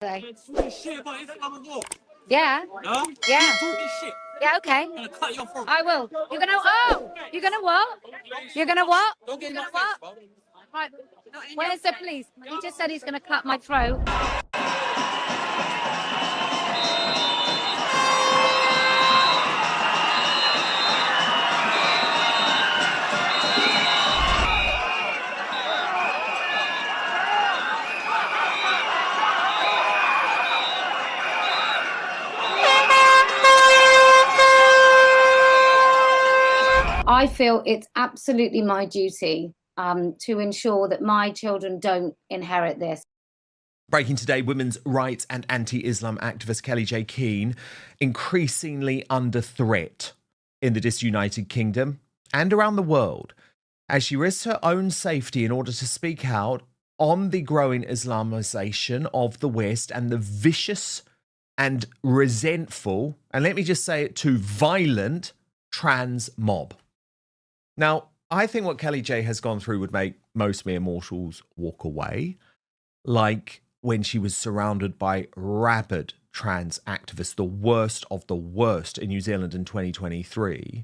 They? Talking shit about Islam and what? Yeah. Huh? Yeah. Keep talking shit. Yeah, okay. I'm gonna cut your throat. I will. You're gonna you're gonna what? You're gonna what? Don't get in You're my gonna face, what? bro. Right. Where's the police? He just said he's gonna cut my throat. I feel it's absolutely my duty to ensure that my children don't inherit this. Breaking today, women's rights and anti-Islam activist kellie-keen increasingly under threat in the disunited kingdom and around the world as she risks her own safety in order to speak out on the growing Islamization of the West and the vicious and resentful, and let me just say it too, violent trans mob. Now, I think what Kellie-J has gone through would make most mere mortals walk away, like when she was surrounded by rabid trans activists, the worst of the worst in New Zealand in 2023,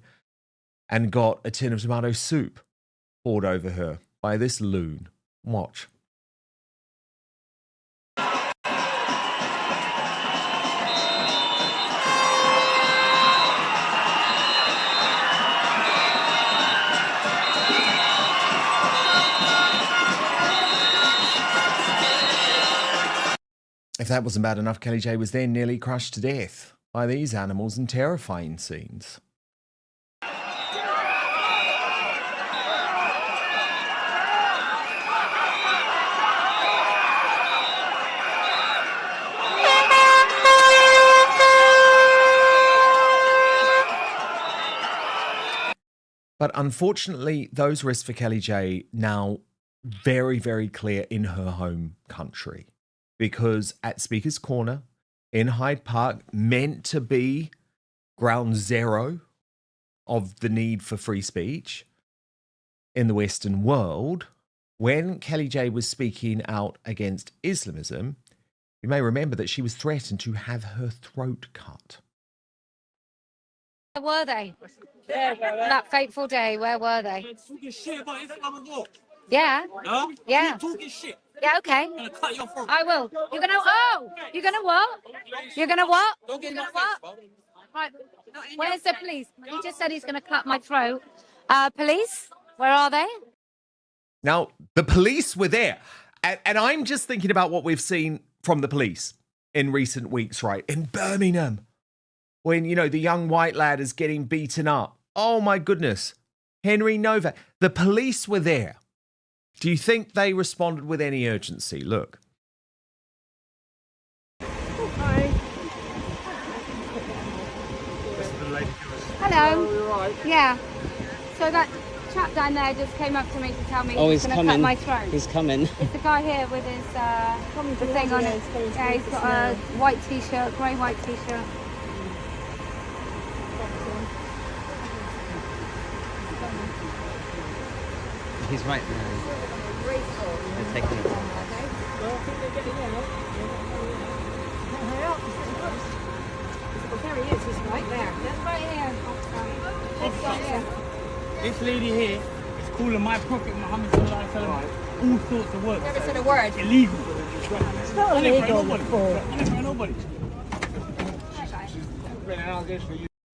and got a tin of tomato soup poured over her by this loon. Watch. If that wasn't bad enough, Kellie-J was then nearly crushed to death by these animals in terrifying scenes. But unfortunately, those risks for Kellie-J now very, very clear in her home country. Because at Speaker's Corner in Hyde Park, meant to be ground zero of the need for free speech in the Western world, when Kellie-J was speaking out against Islamism, you may remember that she was threatened to have her throat cut. Where were they? That fateful day, where were they? Talking shit about Islam and what? Yeah. Huh? Yeah. Keep talking shit. Yeah, okay. I'm gonna cut your throat. I will. You're gonna you're gonna what? You're gonna what? Don't get in You're my gonna face, what? bro. Right. Where's the police? He just said he's gonna cut my throat. Police? Where are they? Now, the police were there. And I'm just thinking about what we've seen from the police in recent weeks, right? In Birmingham, when, you know, the young white lad is getting beaten up. Oh, my goodness. Henry Novak. The police were there. Do you think they responded with any urgency? Look. Hi. Hello. Oh, you're right. Yeah. So that chap down there just came up to me to tell me He's going to coming. cut my throat. He's coming. It's the guy here with his the thing on it. Yeah, he's got a white t-shirt, grey white t-shirt. He's right there. They're taking it. Well, there he is. He's right there. That's right here. This guy here. This lady here is calling my prophet Muhammad sallallahu alaihi wasallam all sorts of words. Never said a word. Illegal. It's not illegal. Nobody.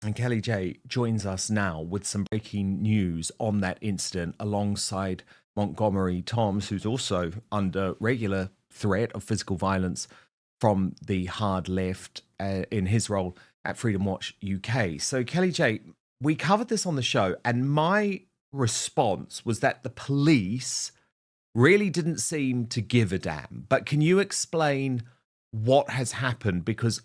And Kellie-J joins us now with some breaking news on that incident alongside Montgomery Toms, who's also under regular threat of physical violence from the hard left in his role at Freedom Watch UK. So Kellie-J, we covered this on the show, and my response was that the police really didn't seem to give a damn. But can you explain what has happened? Because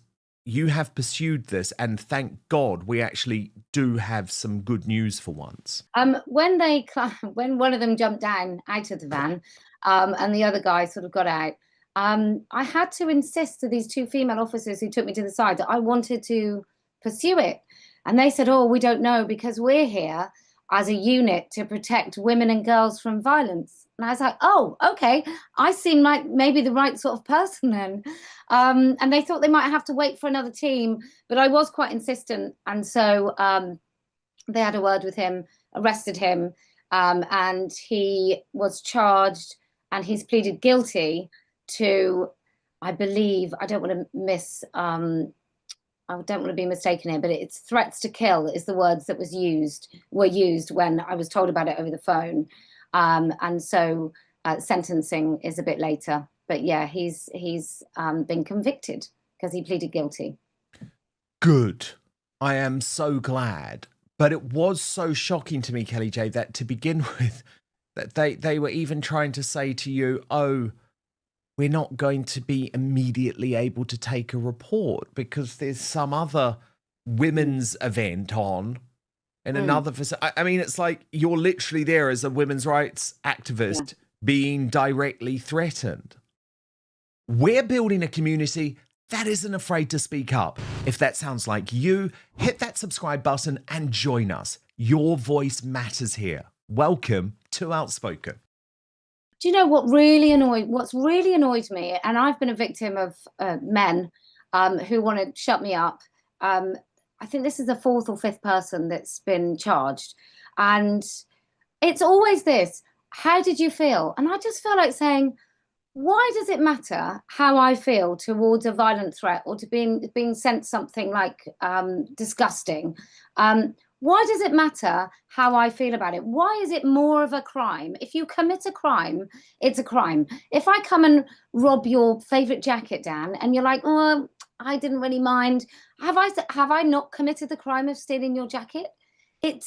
you have pursued this, and thank God we actually do have some good news for once. When one of them jumped down out of the van, and the other guy sort of got out, I had to insist to these two female officers who took me to the side that I wanted to pursue it, and they said, "Oh, we don't know because we're here." as a unit to protect women and girls from violence. And I was like, oh, okay, I seem like maybe the right sort of person then. And they thought they might have to wait for another team, but I was quite insistent. And so they had a word with him, arrested him, and he was charged, and he's pleaded guilty to, I believe, I don't want to be mistaken here, but it's threats to kill is the words that were used when I was told about it over the phone. And so sentencing is a bit later. But yeah, he's been convicted because he pleaded guilty. Good. I am so glad. But it was so shocking to me, Kelly J, that to begin with, that they were even trying to say to you, oh, we're not going to be immediately able to take a report because there's some other women's event on in another facility. I mean, it's like you're literally there as a women's rights activist being directly threatened. We're building a community that isn't afraid to speak up. If that sounds like you, hit that subscribe button and join us. Your voice matters here. Welcome to Outspoken. Do you know what's really annoyed me, and I've been a victim of men who want to shut me up. I think this is the fourth or fifth person that's been charged. And it's always this, how did you feel? And I just feel like saying, why does it matter how I feel towards a violent threat or to being sent something like disgusting? Why does it matter how I feel about it? Why is it more of a crime? If you commit a crime, it's a crime. If I come and rob your favorite jacket, Dan, and you're like, oh, I didn't really mind. Have I not committed the crime of stealing your jacket? It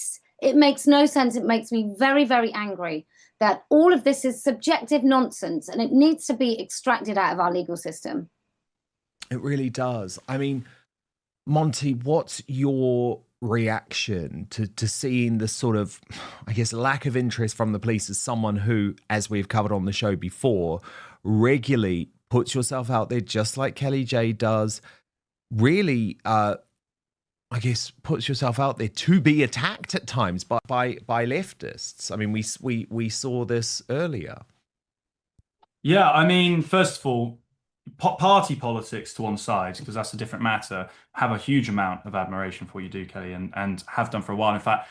makes no sense. It makes me very, very angry that all of this is subjective nonsense and it needs to be extracted out of our legal system. It really does. I mean, Monty, what's your reaction to seeing the sort of, I guess, lack of interest from the police as someone who, as we've covered on the show before, regularly puts yourself out there just like Kelly J does, really, I guess, puts yourself out there to be attacked at times by leftists. I mean, we saw this earlier. Yeah, I mean, first of all, party politics to one side, because that's a different matter, have a huge amount of admiration for what you do, Kelly, and have done for a while. In fact,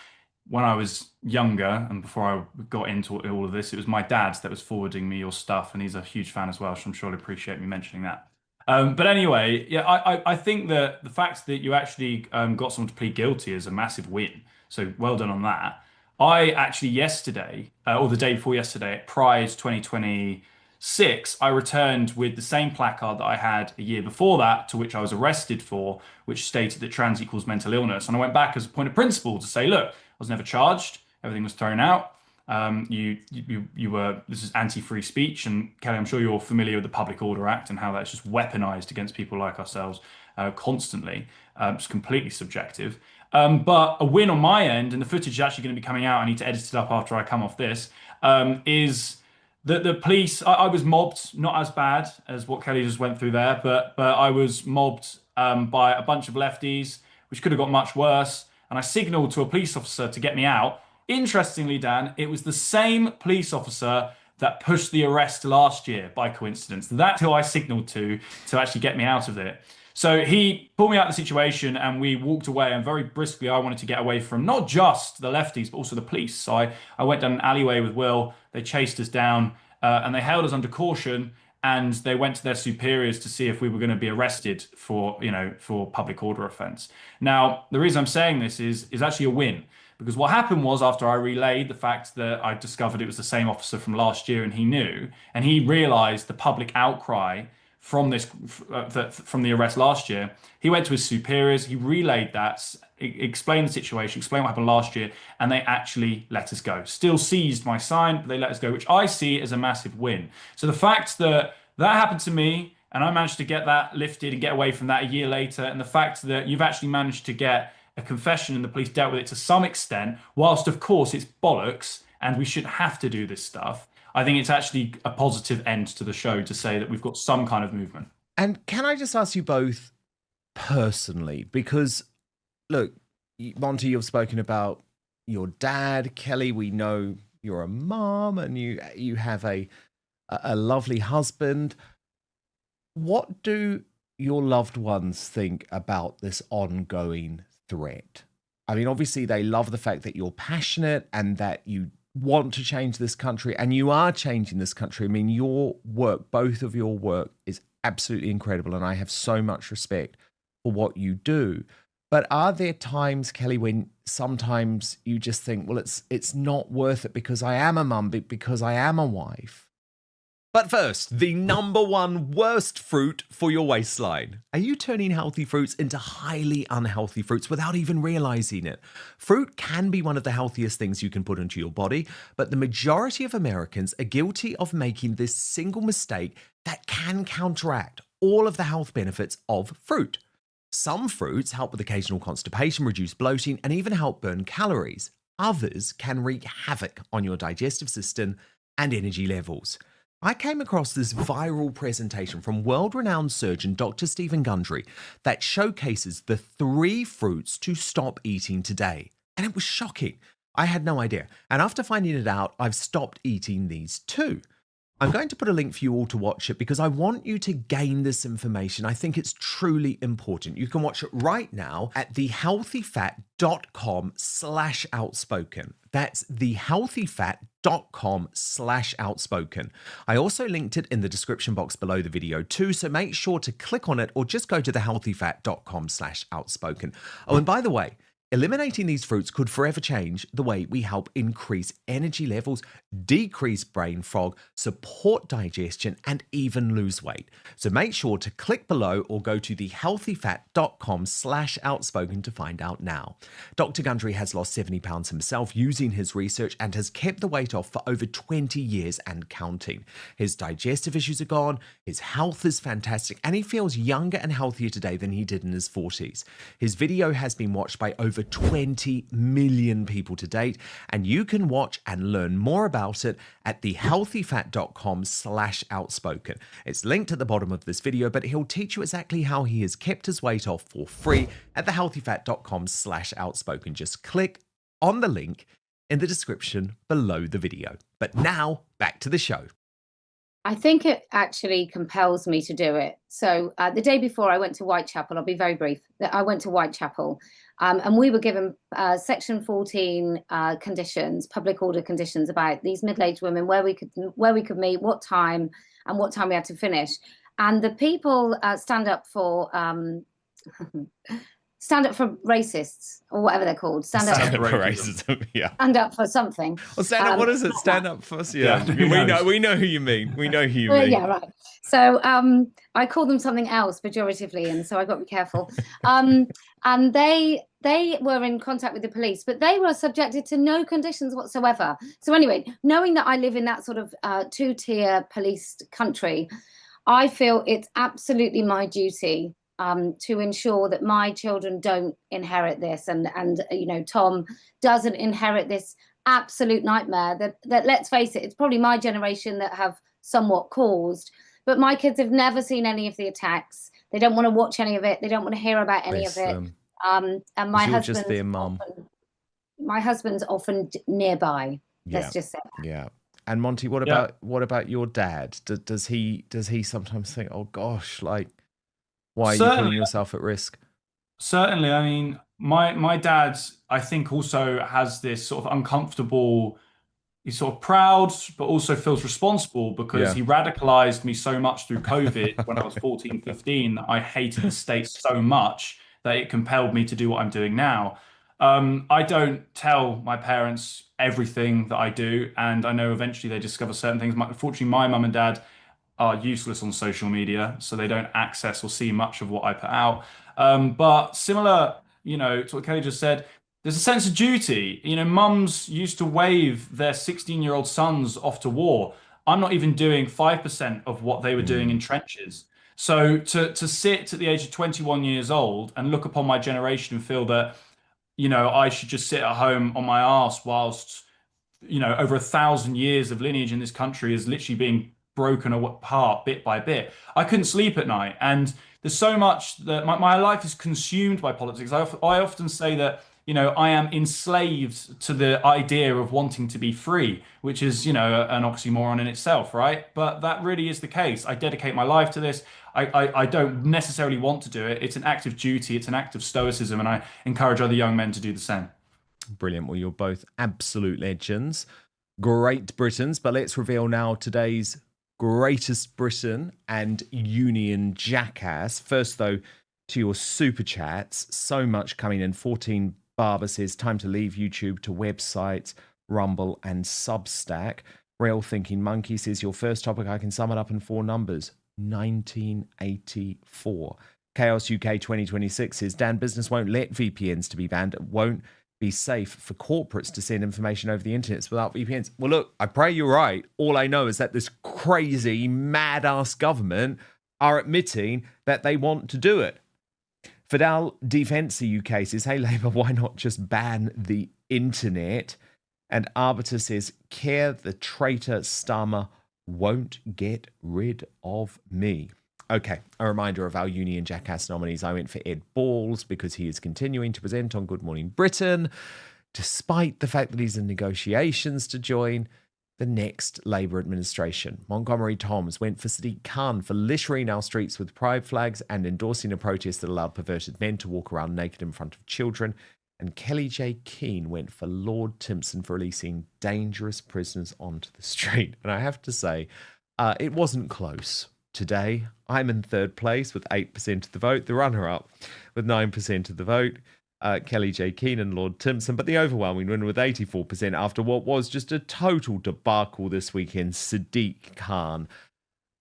when I was younger and before I got into all of this, it was my dad that was forwarding me your stuff, and he's a huge fan as well, so I'm sure he'll appreciate me mentioning that. But anyway, yeah, I think that the fact that you actually got someone to plead guilty is a massive win. So well done on that. I actually yesterday, or the day before yesterday, at Pride 2026, I returned with the same placard that I had a year before that, to which I was arrested for, which stated that trans equals mental illness. And I went back as a point of principle to say, look, I was never charged. Everything was thrown out. You were, this is anti-free speech, and Kelly, I'm sure you're familiar with the Public Order Act and how that's just weaponized against people like ourselves constantly. It's completely subjective. But a win on my end, and the footage is actually going to be coming out, I need to edit it up after I come off this, is that the police, I was mobbed, not as bad as what Kelly just went through there, but I was mobbed by a bunch of lefties, which could have got much worse. And I signaled to a police officer to get me out. Interestingly, Dan, it was the same police officer that pushed the arrest last year by coincidence. That's who I signaled to actually get me out of it. So he pulled me out of the situation and we walked away, and very briskly I wanted to get away from not just the lefties, but also the police. So I went down an alleyway with Will, they chased us down and they held us under caution, and they went to their superiors to see if we were going to be arrested for public order offence. Now, the reason I'm saying this is actually a win. Because what happened was, after I relayed the fact that I discovered it was the same officer from last year, and he knew, and he realised the public outcry from the arrest last year, he went to his superiors, he relayed that, explained the situation, explained what happened last year, and they actually let us go. Still seized my sign, but they let us go, which I see as a massive win. So the fact that that happened to me, and I managed to get that lifted and get away from that a year later, and the fact that you've actually managed to get a confession and the police dealt with it to some extent, whilst of course it's bollocks and we shouldn't have to do this stuff, I think it's actually a positive end to the show to say that we've got some kind of movement. And can I just ask you both personally, because look, Monty, you've spoken about, your dad, Kelly. We know you're a mom and you have a lovely husband. What do your loved ones think about this ongoing threat? I mean, obviously, they love the fact that you're passionate and that you want to change this country, and you are changing this country. I mean, your work, both of your work, is absolutely incredible, and I have so much respect for what you do. But are there times, Kelly, when sometimes you just think, well, it's not worth it because I am a mum, because I am a wife? But first, the number one worst fruit for your waistline. Are you turning healthy fruits into highly unhealthy fruits without even realizing it? Fruit can be one of the healthiest things you can put into your body, but the majority of Americans are guilty of making this single mistake that can counteract all of the health benefits of fruit. Some fruits help with occasional constipation, reduce bloating, and even help burn calories. Others can wreak havoc on your digestive system and energy levels. I came across this viral presentation from world-renowned surgeon Dr. Stephen Gundry that showcases the 3 fruits to stop eating today. And it was shocking. I had no idea. And after finding it out, I've stopped eating these too. I'm going to put a link for you all to watch it because I want you to gain this information. I think it's truly important. You can watch it right now at thehealthyfat.com/outspoken. That's thehealthyfat.com/outspoken. I also linked it in the description box below the video too, so make sure to click on it or just go to thehealthyfat.com/outspoken. Oh, and by the way, eliminating these fruits could forever change the way we help increase energy levels, decrease brain fog, support digestion, and even lose weight. So make sure to click below or go to thehealthyfat.com/outspoken to find out now. Dr. Gundry has lost 70 pounds himself using his research and has kept the weight off for over 20 years and counting. His digestive issues are gone, his health is fantastic, and he feels younger and healthier today than he did in his 40s. His video has been watched by over 20 million people to date, and you can watch and learn more about it at thehealthyfat.com/outspoken. It's linked at the bottom of this video, but he'll teach you exactly how he has kept his weight off for free at thehealthyfat.com/outspoken. Just click on the link in the description below the video. But now, back to the show. I think it actually compels me to do it. So the day before I went to Whitechapel, I'll be very brief. I went to Whitechapel and we were given Section 14 conditions, public order conditions about these middle-aged women, where we could meet, what time, and what time we had to finish. And the people stand up for racists, or whatever they're called. Stand up for racism. Yeah. Stand up for something. Well, stand up. What is it? Stand up for? Yeah. We know who you mean. We know who you mean. Yeah, right. So I call them something else pejoratively, and so I got to be careful. And they were in contact with the police, but they were subjected to no conditions whatsoever. So anyway, knowing that I live in that sort of 2-tier policed country, I feel it's absolutely my duty to ensure that my children don't inherit this, and you know, Tom doesn't inherit this absolute nightmare that let's face it, it's probably my generation that have somewhat caused, but my kids have never seen any of the attacks. They don't want to watch any of it. They don't want to hear about any of it. And my husband's often nearby. Yeah. Let's just say that. Yeah. And Monty, what about your dad? Does he sometimes think, oh gosh, like, why are you putting yourself at risk? Certainly. I mean, my dad, I think, also has this sort of uncomfortable, he's sort of proud, but also feels responsible because he radicalized me so much through COVID when I was 14, 15, that I hated the States so much that it compelled me to do what I'm doing now. I don't tell my parents everything that I do, and I know eventually they discover certain things. Unfortunately, my mum and dad are useless on social media, so they don't access or see much of what I put out. But similar, you know, to what Kelly just said, there's a sense of duty. You know, mums used to wave their 16-year-old sons off to war. I'm not even doing 5% of what they were doing in trenches. So to sit at the age of 21 years old and look upon my generation and feel that, you know, I should just sit at home on my arse whilst, you know, over 1,000 years of lineage in this country is literally being broken apart bit by bit. I couldn't sleep at night, and there's so much that my life is consumed by politics. I often say that you know, I am enslaved to the idea of wanting to be free, which is, you know, an oxymoron in itself, right? But that really is the case. I dedicate my life to this. I don't necessarily want to do it. It's an act of duty, it's an act of stoicism, and I encourage other young men to do the same. Brilliant. Well, you're both absolute legends. Great Britons, but let's reveal now today's greatest Briton and union jackass. First, though, to your super chats. So much coming in. 14 Barber says, time to leave YouTube to websites, Rumble and Substack. Real Thinking Monkey says, your first topic, I can sum it up in 4 numbers. 1984. Chaos UK 2026 says, Dan, business won't let VPNs to be banned. It won't be safe for corporates to send information over the internet without VPNs. Well, look, I pray you're right. All I know is that this crazy, mad-ass government are admitting that they want to do it. Fidel Defensi UK says, hey, Labour, why not just ban the internet? And Arbiter says, Care the traitor Starmer won't get rid of me. Okay, a reminder of our Union Jackass nominees. I went for Ed Balls because he is continuing to present on Good Morning Britain, despite the fact that he's in negotiations to join the next Labour administration. Montgomery Toms went for Sadiq Khan for littering our streets with pride flags and endorsing a protest that allowed perverted men to walk around naked in front of children. And kellie-keen went for Lord Timpson for releasing dangerous prisoners onto the street. And I have to say, it wasn't close. Today, I'm in 3rd place with 8% of the vote. The runner-up with 9% of the vote, kellie-keen and Lord Timpson. But the overwhelming winner with 84% after what was just a total debacle this weekend, Sadiq Khan.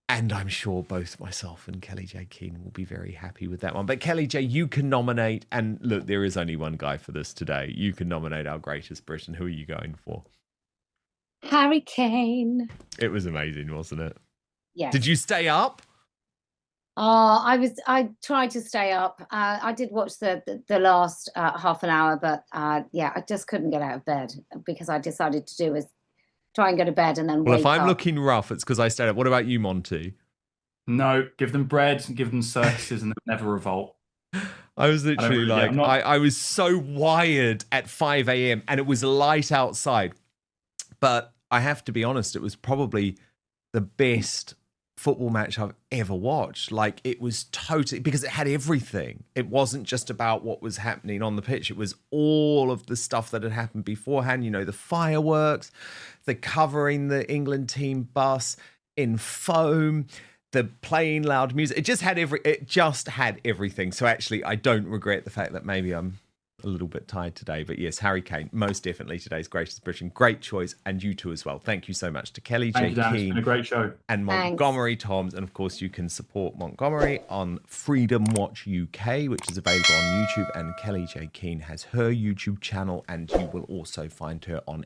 And I'm sure both myself and kellie-keen will be very happy with that one. But Kelly J, you can nominate, and look, there is only one guy for this today. You can nominate our greatest Briton. Who are you going for? Harry Kane. It was amazing, wasn't it? Yes. Did you stay up? Oh, I tried to stay up. I did watch the last half an hour, but yeah, I just couldn't get out of bed because I decided to do is try and go to bed and then Well, wake if I'm up. looking rough, it's because I stayed up. What about you, Monty? No, give them bread and give them circuses and they'll never revolt. I was literally like, not... I was so wired at 5 a.m. and it was light outside. But I have to be honest, it was probably the best football match I've ever watched. Like, it was totally, because it had everything. It wasn't just about what was happening on the pitch. It was all of the stuff that had happened beforehand. You know, the fireworks, the covering the England team bus in foam, the playing loud music. It just had everything. So actually, I don't regret the fact that maybe I'm a little bit tired today. But yes, Harry Kane, most definitely today's greatest Briton. Great choice. And you too as well. Thank you so much to kellie-keen. It's been a great show. And Montgomery Toms. And of course, you can support Montgomery on Freedom Watch UK, which is available on YouTube. And kellie-keen has her YouTube channel. And you will also find her on